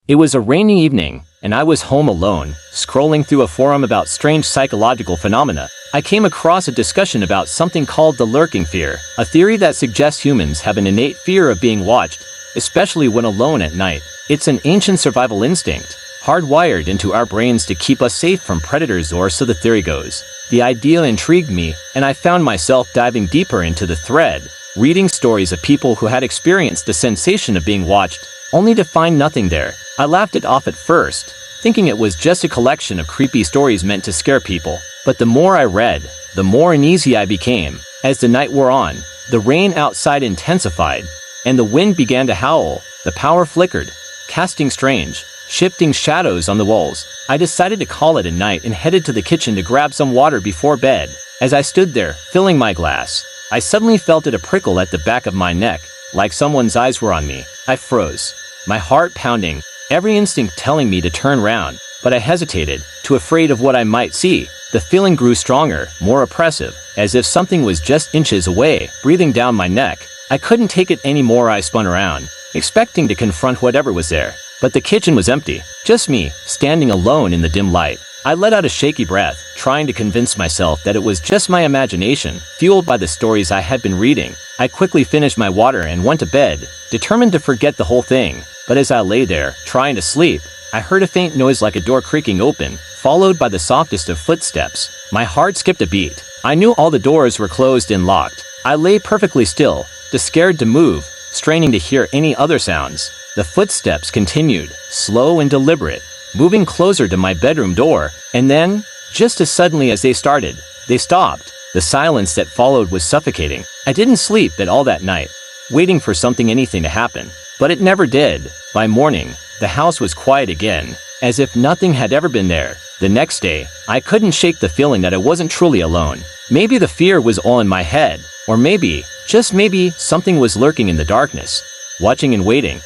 It was a rainy evening, and I was home alone, scrolling through a forum about strange psychological phenomena. I came across a discussion about something called the lurking fear, a theory that suggests humans have an innate fear of being watched, especially when alone at night. It's an ancient survival instinct, hardwired into our brains to keep us safe from predators, or so the theory goes. The idea intrigued me, and I found myself diving deeper into the thread, reading stories of people who had experienced the sensation of being watched, only to find nothing there. I laughed it off at first, thinking it was just a collection of creepy stories meant to scare people. But the more I read, the more uneasy I became. As the night wore on, the rain outside intensified, and the wind began to howl. The power flickered, casting strange, shifting shadows on the walls. I decided to call it a night and headed to the kitchen to grab some water before bed. As I stood there, filling my glass, I suddenly felt a prickle at the back of my neck, like someone's eyes were on me. I froze, my heart pounding, every instinct telling me to turn round, but I hesitated, too afraid of what I might see. The feeling grew stronger, more oppressive, as if something was just inches away, breathing down my neck. I couldn't take it anymore. I spun around, expecting to confront whatever was there. But the kitchen was empty, just me, standing alone in the dim light. I let out a shaky breath, trying to convince myself that it was just my imagination, fueled by the stories I had been reading. I quickly finished my water and went to bed, determined to forget the whole thing. But as I lay there, trying to sleep, I heard a faint noise like a door creaking open, followed by the softest of footsteps. My heart skipped a beat. I knew all the doors were closed and locked. I lay perfectly still, too scared to move, straining to hear any other sounds. The footsteps continued, slow and deliberate, moving closer to my bedroom door, and then, just as suddenly as they started, they stopped. The silence that followed was suffocating. I didn't sleep at all that night, waiting for anything to happen. But it never did. By morning, the house was quiet again, as if nothing had ever been there. The next day, I couldn't shake the feeling that I wasn't truly alone. Maybe the fear was all in my head, or maybe, just maybe, something was lurking in the darkness, watching and waiting.